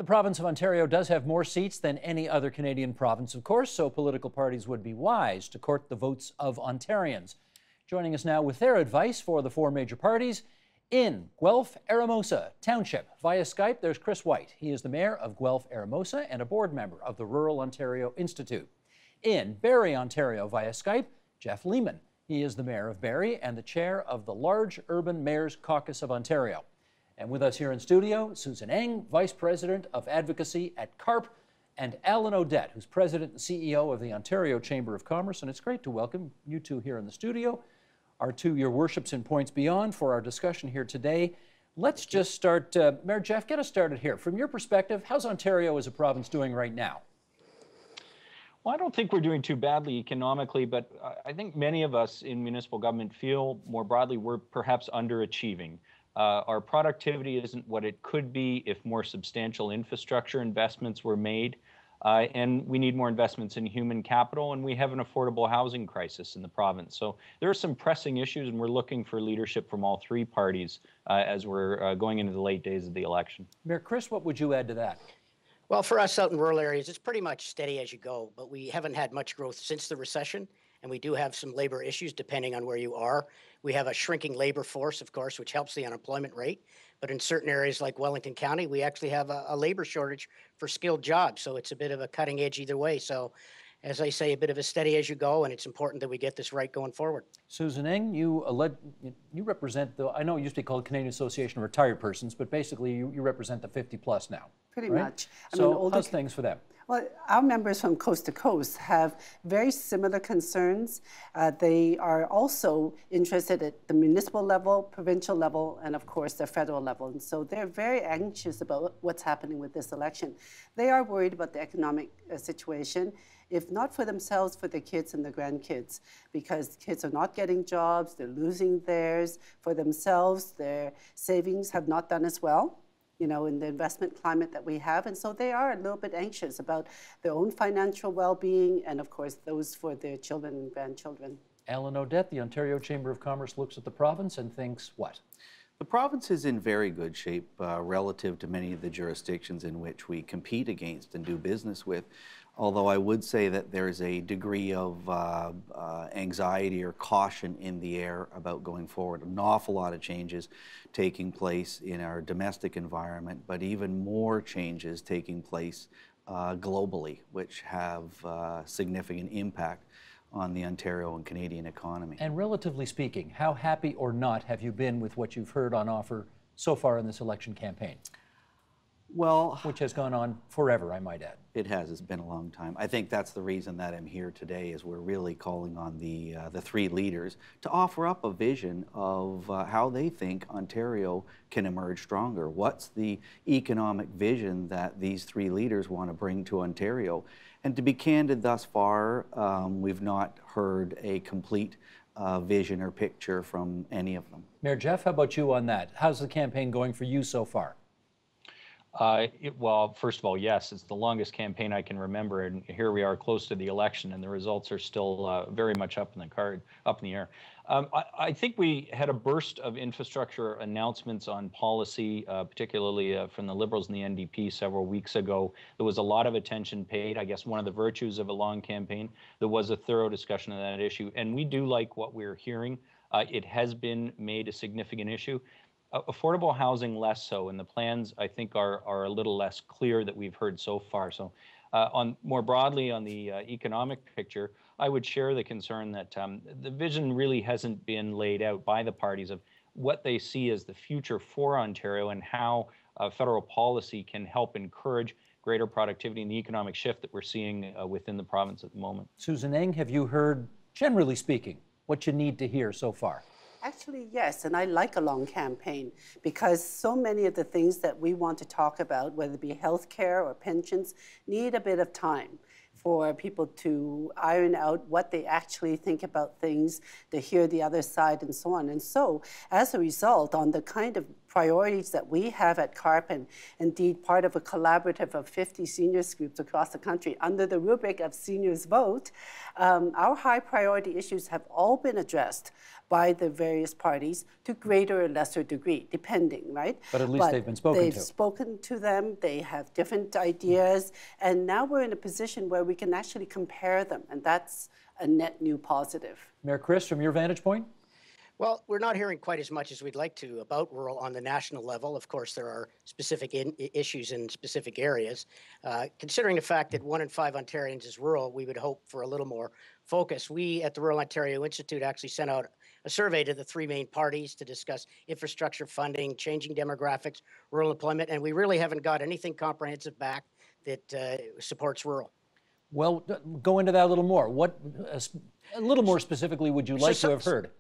The province of Ontario does have more seats than any other Canadian province, of course, so political parties would be wise to court the votes of Ontarians. Joining us now with their advice for the four major parties, in Guelph-Eramosa Township via Skype, there's Chris White. He is the mayor of Guelph-Eramosa and a board member of the Rural Ontario Institute. In Barrie, Ontario via Skype, Jeff Lehman. He is the mayor of Barrie and the chair of the Large Urban Mayors Caucus of Ontario. And with us here in studio, Susan Eng, Vice President of Advocacy at CARP, and Alan Odette, who's President and CEO of the Ontario Chamber of Commerce. And it's great to welcome you two here in the studio, our two Your Worships and Points Beyond, for our discussion here today. Let's just start, Mayor Jeff, get us started here. From your perspective, how's Ontario as a province doing right now? Well, I don't think we're doing too badly economically, but I think many of us in municipal government feel more broadly we're perhaps underachieving. Our productivity isn't what it could be if more substantial infrastructure investments were made. And we need more investments in human capital, and we have an affordable housing crisis in the province. So there are some pressing issues, and we're looking for leadership from all three parties as we're going into the late days of the election. Mayor Chris, what would you add to that? Well, for us out in rural areas, it's pretty much steady as you go, but we haven't had much growth since the recession, and we do have some labor issues depending on where you are. We have a shrinking labor force, of course, which helps the unemployment rate, but in certain areas like Wellington County, we actually have a labor shortage for skilled jobs, so it's a bit of a cutting edge either way. So, as I say, a bit of a steady as you go, and it's important that we get this right going forward. Susan Eng, you represent the, I know it used to be called Canadian Association of Retired Persons, but basically you represent the 50 plus now. Pretty right? much. So how's things for them? Well, our members from coast to coast have very similar concerns. They are also interested at the municipal level, provincial level, and of course the federal level. And so they're very anxious about what's happening with this election. They are worried about the economic situation, if not for themselves, for their kids and their grandkids, because kids are not getting jobs, they're losing theirs. For themselves, their savings have not done as well, you know, in the investment climate that we have. And so they are a little bit anxious about their own financial well-being and, of course, those for their children and grandchildren. Alan Odette, the Ontario Chamber of Commerce looks at the province and thinks what? The province is in very good shape relative to many of the jurisdictions in which we compete against and do business with. Although I would say that there's a degree of anxiety or caution in the air about going forward. An awful lot of changes taking place in our domestic environment, but even more changes taking place globally, which have significant impact on the Ontario and Canadian economy. And relatively speaking, how happy or not have you been with what you've heard on offer so far in this election campaign? Well, which has gone on forever, I might add. It has. It's been a long time. I think that's the reason that I'm here today, is we're really calling on the three leaders to offer up a vision of how they think Ontario can emerge stronger. What's the economic vision that these three leaders want to bring to Ontario? And to be candid, thus far, we've not heard a complete vision or picture from any of them. Mayor Jeff, how about you on that? How's the campaign going for you so far? Well, first of all, yes, it's the longest campaign I can remember, and here we are close to the election, and the results are still very much up in the air. I think we had a burst of infrastructure announcements on policy, particularly from the Liberals and the NDP several weeks ago. There was a lot of attention paid. I guess one of the virtues of a long campaign, there was a thorough discussion of that issue, and we do like what we're hearing. It has been made a significant issue. Affordable housing less so, and the plans, I think, are a little less clear that we've heard so far. So more broadly on the economic picture, I would share the concern that the vision really hasn't been laid out by the parties of what they see as the future for Ontario and how federal policy can help encourage greater productivity and the economic shift that we're seeing within the province at the moment. Susan Eng, have you heard, generally speaking, what you need to hear so far? Actually, yes, and I like a long campaign because so many of the things that we want to talk about, whether it be healthcare or pensions, need a bit of time for people to iron out what they actually think about things, to hear the other side and so on. And so, as a result, on the kind of priorities that we have at CARP, and indeed part of a collaborative of 50 seniors groups across the country under the rubric of Seniors Vote, our high priority issues have all been addressed by the various parties to greater or lesser degree, depending, right? But at least they've been spoken to. They've spoken to them, they have different ideas, and now we're in a position where we can actually compare them, and that's a net new positive. Mayor Chris, from your vantage point? Well, we're not hearing quite as much as we'd like to about rural on the national level. Of course, there are specific issues in specific areas. Considering the fact that 1 in 5 Ontarians is rural, we would hope for a little more focus. We at the Rural Ontario Institute actually sent out a survey to the 3 main parties to discuss infrastructure funding, changing demographics, rural employment, and we really haven't got anything comprehensive back that supports rural. Well, go into that a little more. What, a little more specifically, would you like to have heard?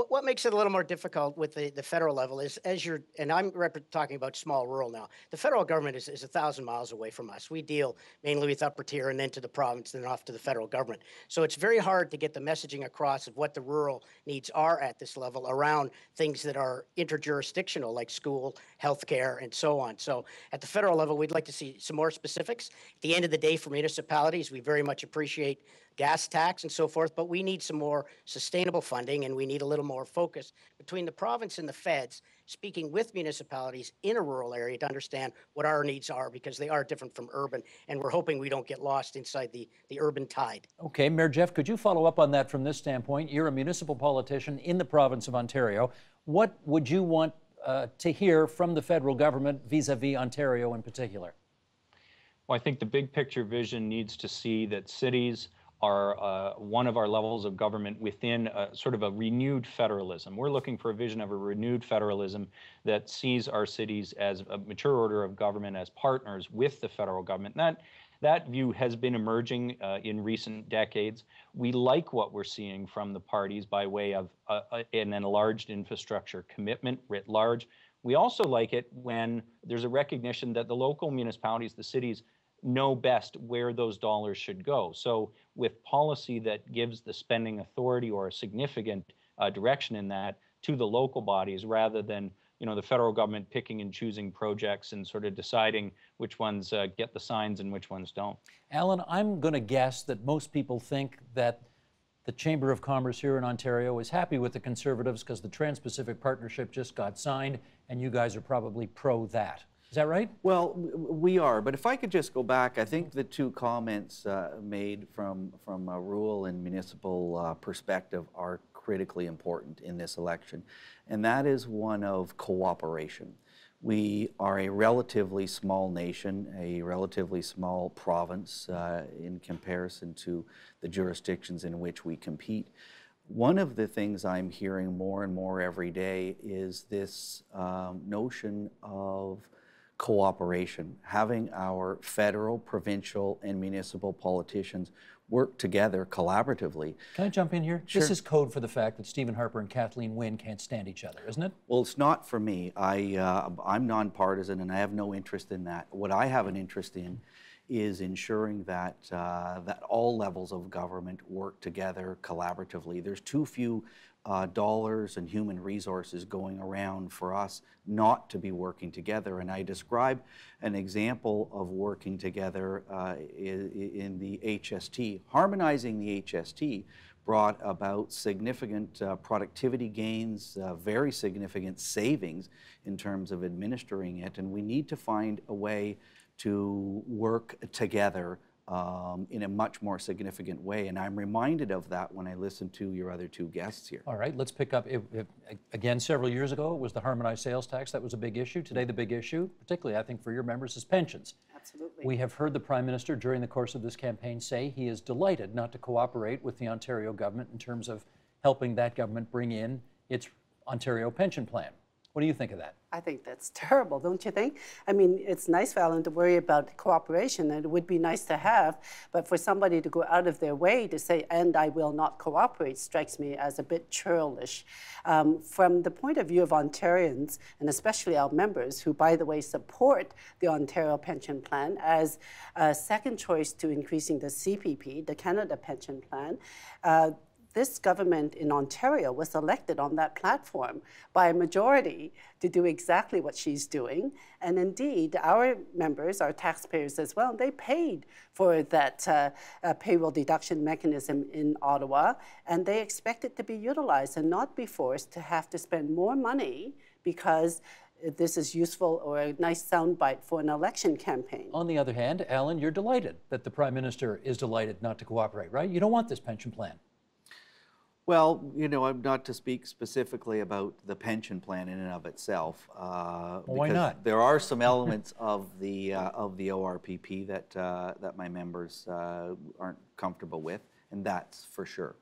What makes it a little more difficult with the federal level is, and I'm talking about small rural now, the federal government is 1,000 miles away from us. We deal mainly with upper tier and then to the province, then off to the federal government. So it's very hard to get the messaging across of what the rural needs are at this level around things that are interjurisdictional, like school, healthcare, and so on. So at the federal level, we'd like to see some more specifics. At the end of the day, for municipalities, we very much appreciate gas tax and so forth, but we need some more sustainable funding, and we need a little more focus between the province and the feds, speaking with municipalities in a rural area to understand what our needs are, because they are different from urban, and we're hoping we don't get lost inside the urban tide. Okay, Mayor Jeff, could you follow up on that from this standpoint? You're a municipal politician in the province of Ontario. What would you want to hear from the federal government vis-a-vis Ontario in particular? Well, I think the big picture vision needs to see that cities are one of our levels of government within sort of a renewed federalism. We're looking for a vision of a renewed federalism that sees our cities as a mature order of government, as partners with the federal government. And that view has been emerging in recent decades. We like what we're seeing from the parties by way of an enlarged infrastructure commitment writ large. We also like it when there's a recognition that the local municipalities, the cities, know best where those dollars should go. So with policy that gives the spending authority or a significant direction in that to the local bodies, rather than the federal government picking and choosing projects and sort of deciding which ones get the signs and which ones don't. Alan, I'm going to guess that most people think that the Chamber of Commerce here in Ontario is happy with the Conservatives because the Trans-Pacific Partnership just got signed, and you guys are probably pro that. Is that right? Well, we are, but if I could just go back, I think the 2 comments made from a rural and municipal perspective are critically important in this election, and that is one of cooperation. We are a relatively small nation, a relatively small province in comparison to the jurisdictions in which we compete. One of the things I'm hearing more and more every day is this notion of cooperation, having our federal, provincial, and municipal politicians work together collaboratively. Can I jump in here? Sure. This is code for the fact that Stephen Harper and Kathleen Wynne can't stand each other, isn't it? Well, it's not for me. I'm nonpartisan, and I have no interest in that. What I have an interest in is ensuring that that all levels of government work together collaboratively. There's too few dollars and human resources going around for us not to be working together. And I describe an example of working together in the HST. Harmonizing the HST brought about significant productivity gains, very significant savings in terms of administering it. And we need to find a way to work together in a much more significant way. And I'm reminded of that when I listen to your other 2 guests here. All right, let's pick up. Again, several years ago, it was the harmonized sales tax. That was a big issue. Today, the big issue, particularly I think for your members, is pensions. Absolutely. We have heard the Prime Minister during the course of this campaign say he is delighted not to cooperate with the Ontario government in terms of helping that government bring in its Ontario pension plan. What do you think of that? I think that's terrible, don't you think? I mean, it's nice for Alan to worry about cooperation, and it would be nice to have, but for somebody to go out of their way to say, and I will not cooperate, strikes me as a bit churlish. From the point of view of Ontarians, and especially our members, who, by the way, support the Ontario Pension Plan as a second choice to increasing the CPP, the Canada Pension Plan, this government in Ontario was elected on that platform by a majority to do exactly what she's doing. And indeed, our members, our taxpayers as well, they paid for that payroll deduction mechanism in Ottawa, and they expect it to be utilized and not be forced to have to spend more money because this is useful or a nice soundbite for an election campaign. On the other hand, Alan, you're delighted that the Prime Minister is delighted not to cooperate, right? You don't want this pension plan. Well, you know, I'm not to speak specifically about the pension plan in and of itself. Why not? There are some elements of the ORPP that my members aren't comfortable with, and that's for sure.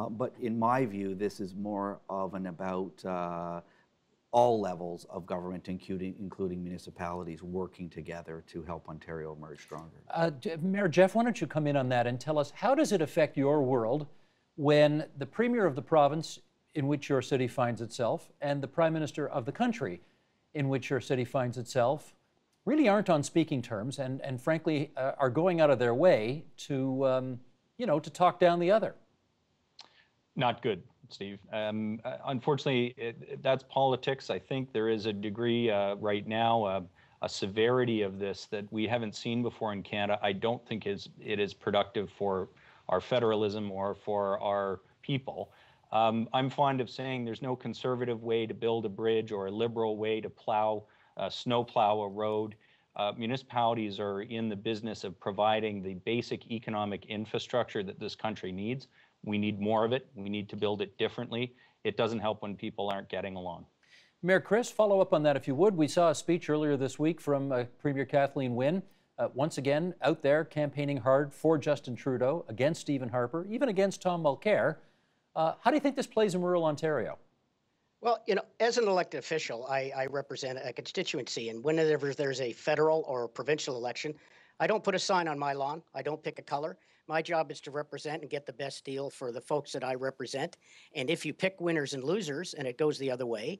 But in my view, this is more of an about all levels of government, including municipalities, working together to help Ontario emerge stronger. Mayor Jeff, why don't you come in on that and tell us, how does it affect your world when the Premier of the province in which your city finds itself and the Prime Minister of the country in which your city finds itself really aren't on speaking terms and frankly are going out of their way to, to talk down the other? Not good, Steve. Unfortunately, that's politics. I think there is a degree right now, a severity of this that we haven't seen before in Canada. I don't think it is productive for our federalism or for our people. I'm fond of saying there's no conservative way to build a bridge or a liberal way to snow plow a road. Municipalities are in the business of providing the basic economic infrastructure that this country needs. We need more of it. We need to build it differently. It doesn't help when people aren't getting along. Mayor Chris, follow up on that if you would. We saw a speech earlier this week from Premier Kathleen Wynne, once again out there campaigning hard for Justin Trudeau, against Stephen Harper, even against Tom Mulcair. How do you think this plays in rural Ontario? Well, as an elected official, I represent a constituency, and whenever there's a federal or provincial election, I don't put a sign on my lawn. I don't pick a color. My job is to represent and get the best deal for the folks that I represent. And if you pick winners and losers and it goes the other way,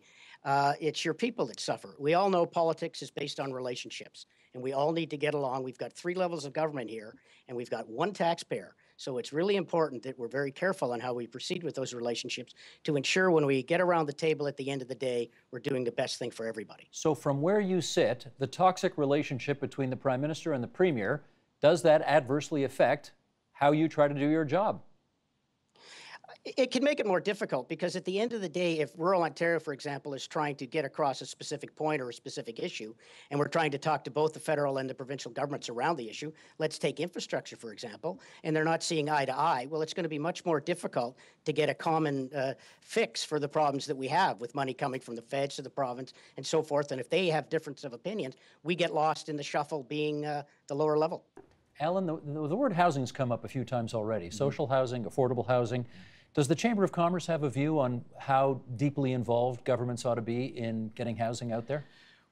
it's your people that suffer. We all know politics is based on relationships, and we all need to get along. We've got 3 levels of government here, and we've got 1 taxpayer. So it's really important that we're very careful on how we proceed with those relationships to ensure when we get around the table at the end of the day, we're doing the best thing for everybody. So from where you sit, the toxic relationship between the Prime Minister and the Premier, does that adversely affect how you try to do your job? It can make it more difficult because at the end of the day, if rural Ontario, for example, is trying to get across a specific point or a specific issue, and we're trying to talk to both the federal and the provincial governments around the issue, let's take infrastructure, for example, and they're not seeing eye to eye, well, it's going to be much more difficult to get a common fix for the problems that we have with money coming from the feds to the province and so forth. And if they have difference of opinions, we get lost in the shuffle being the lower level. Alan, the word housing's come up a few times already. Social housing, affordable housing. Does the Chamber of Commerce have a view on how deeply involved governments ought to be in getting housing out there?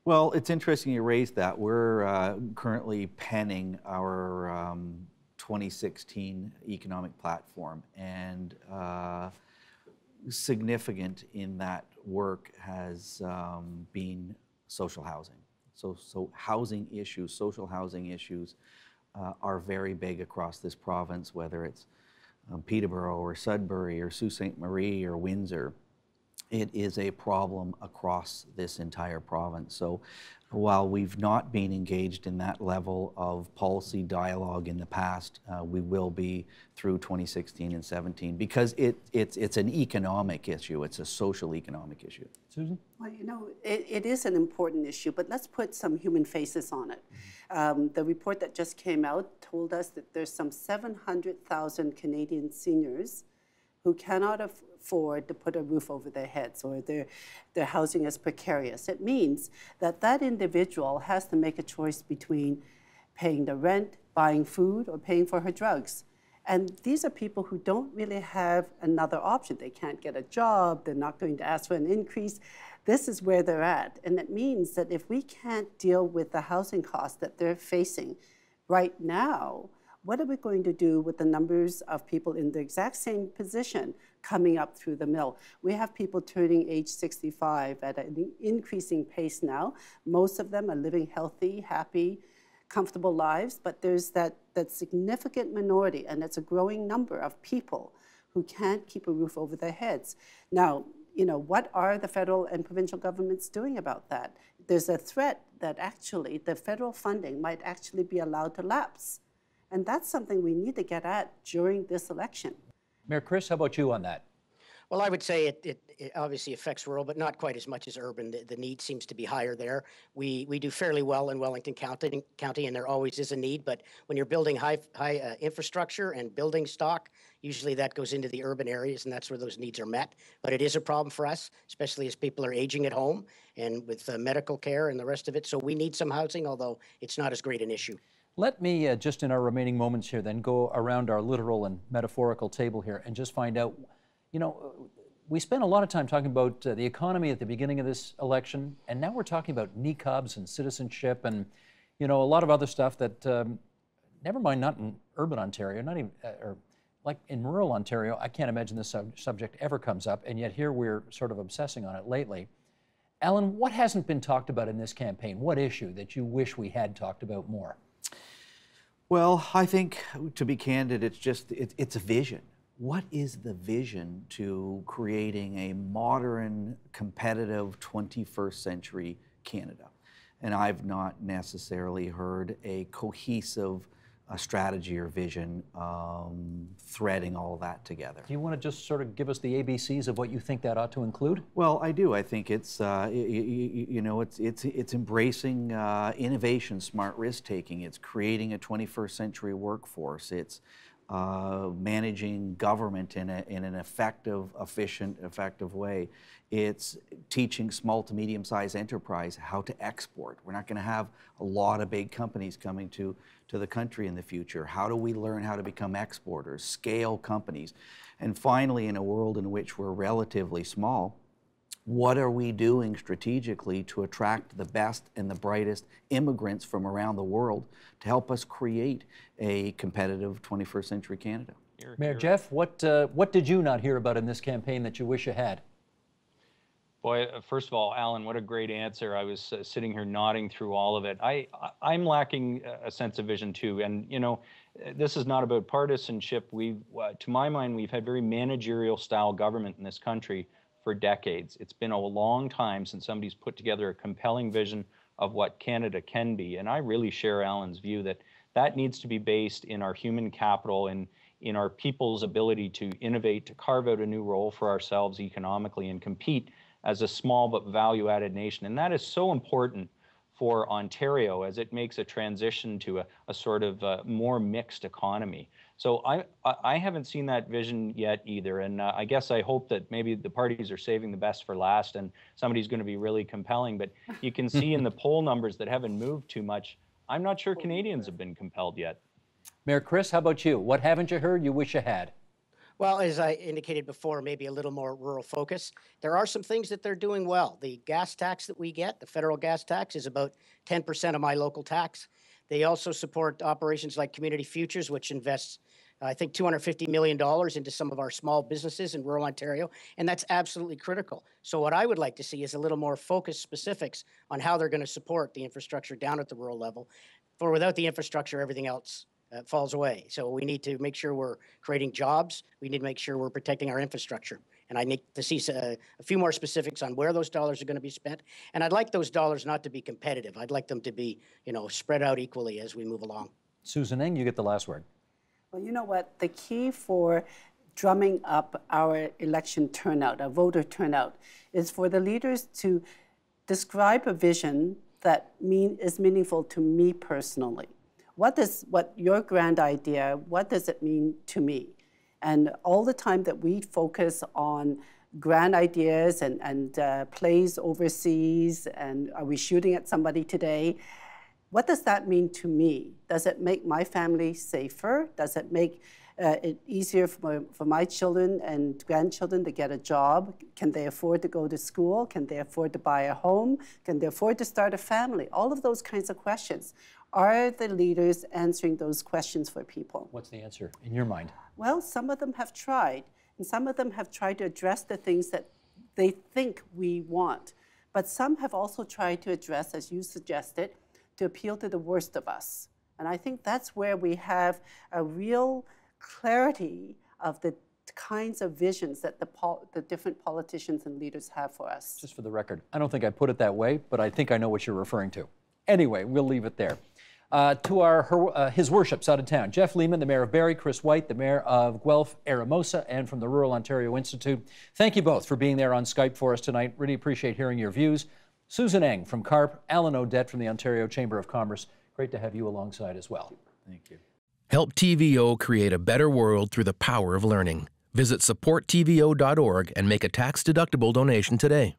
Well, it's interesting you raised that. We're currently penning our 2016 economic platform, and significant in that work has been social housing. So housing issues, social housing issues are very big across this province, whether it's Peterborough or Sudbury or Sault Ste. Marie or Windsor. It is a problem across this entire province. So while we've not been engaged in that level of policy dialogue in the past, we will be through 2016 and 17 because it's an economic issue. It's a social economic issue. Susan? Well, it is an important issue, but let's put some human faces on it. The report that just came out told us that there's some 700,000 Canadian seniors who cannot afford to put a roof over their heads, or their housing is precarious. It means that that individual has to make a choice between paying the rent, buying food, or paying for her drugs. And these are people who don't really have another option. They can't get a job. They're not going to ask for an increase. This is where they're at. And it means that if we can't deal with the housing costs that they're facing right now, what are we going to do with the numbers of people in the exact same position coming up through the mill? We have people turning age 65 at an increasing pace now. Most of them are living healthy, happy, comfortable lives, but there's that significant minority, and it's a growing number of people who can't keep a roof over their heads. Now, you know, what are the federal and provincial governments doing about that? There's a threat that actually the federal funding might actually be allowed to lapse. And that's something we need to get at during this election. Mayor Chris, how about you on that? Well, I would say it obviously affects rural, but not quite as much as urban. The need seems to be higher there. We do fairly well in Wellington County, and there always is a need. But when you're building high infrastructure and building stock, usually that goes into the urban areas, and that's where those needs are met. But it is a problem for us, especially as people are aging at home and with medical care and the rest of it. So we need some housing, although it's not as great an issue. Let me, just in our remaining moments here, then go around our literal and metaphorical table here and just find out, you know, we spent a lot of time talking about the economy at the beginning of this election, and now we're talking about NECOBs and citizenship and, you know, a lot of other stuff that, never mind not in urban Ontario, not even, or like in rural Ontario, I can't imagine this subject ever comes up, and yet here we're sort of obsessing on it lately. Alan, what hasn't been talked about in this campaign? What issue that you wish we had talked about more? Well, I think, to be candid, it's a vision. What is the vision to creating a modern, competitive 21st century Canada? And I've not necessarily heard a cohesive strategy or vision threading all that together. Do you want to just sort of give us the ABCs of what you think that ought to include? Well, I do. I think it's you know, it's embracing innovation, smart risk taking. It's creating a 21st century workforce. It's managing government in an effective, efficient, effective way. It's teaching small to medium-sized enterprise how to export. We're not going to have a lot of big companies coming to the country in the future. How do we learn how to become exporters, scale companies? And finally, in a world in which we're relatively small, what are we doing strategically to attract the best and the brightest immigrants from around the world to help us create a competitive 21st century Canada? Mayor Jeff, what did you not hear about in this campaign that you wish you had? Boy, first of all, Alan, what a great answer. I was sitting here nodding through all of it. I'm lacking a sense of vision too. And, you know, this is not about partisanship. To my mind, we've had very managerial style government in this country for decades. It's been a long time since somebody's put together a compelling vision of what Canada can be. And I really share Alan's view that that needs to be based in our human capital and in our people's ability to innovate, to carve out a new role for ourselves economically and compete as a small but value-added nation. And that is so important for Ontario as it makes a transition to a sort of more mixed economy. So I haven't seen that vision yet either. And I guess I hope that maybe the parties are saving the best for last and somebody's going to be really compelling. But you can see in the poll numbers that haven't moved too much, I'm not sure Canadians have been compelled yet. Mayor Chris, how about you? What haven't you heard you wish you had? Well, as I indicated before, maybe a little more rural focus. There are some things that they're doing well. The gas tax that we get, the federal gas tax, is about 10% of my local tax. They also support operations like Community Futures, which invests, I think, $250 million into some of our small businesses in rural Ontario, and that's absolutely critical. So what I would like to see is a little more focused specifics on how they're going to support the infrastructure down at the rural level. For without the infrastructure, everything else falls away. So we need to make sure we're creating jobs. We need to make sure we're protecting our infrastructure. And I need to see a few more specifics on where those dollars are going to be spent. And I'd like those dollars not to be competitive. I'd like them to be, you know, spread out equally as we move along. Susan Ing, you get the last word. Well, you know what? The key for drumming up our election turnout, our voter turnout, is for the leaders to describe a vision that is meaningful to me personally. What your grand idea, what does it mean to me? And all the time that we focus on grand ideas and plays overseas, and are we shooting at somebody today? What does that mean to me? Does it make my family safer? Does it make it easier for my children and grandchildren to get a job? Can they afford to go to school? Can they afford to buy a home? Can they afford to start a family? All of those kinds of questions. Are the leaders answering those questions for people? What's the answer in your mind? Well, some of them have tried, and some of them have tried to address the things that they think we want. But some have also tried to address, as you suggested, to appeal to the worst of us. And I think that's where we have a real clarity of the kinds of visions that the different politicians and leaders have for us. Just for the record, I don't think I put it that way, but I think I know what you're referring to. Anyway, we'll leave it there. To his worships out of town, Jeff Lehman, the mayor of Barrie, Chris White, the mayor of Guelph, Eramosa, and from the Rural Ontario Institute. Thank you both for being there on Skype for us tonight. Really appreciate hearing your views. Susan Eng from CARP, Alan Odette from the Ontario Chamber of Commerce. Great to have you alongside as well. Thank you. Help TVO create a better world through the power of learning. Visit supporttvo.org and make a tax-deductible donation today.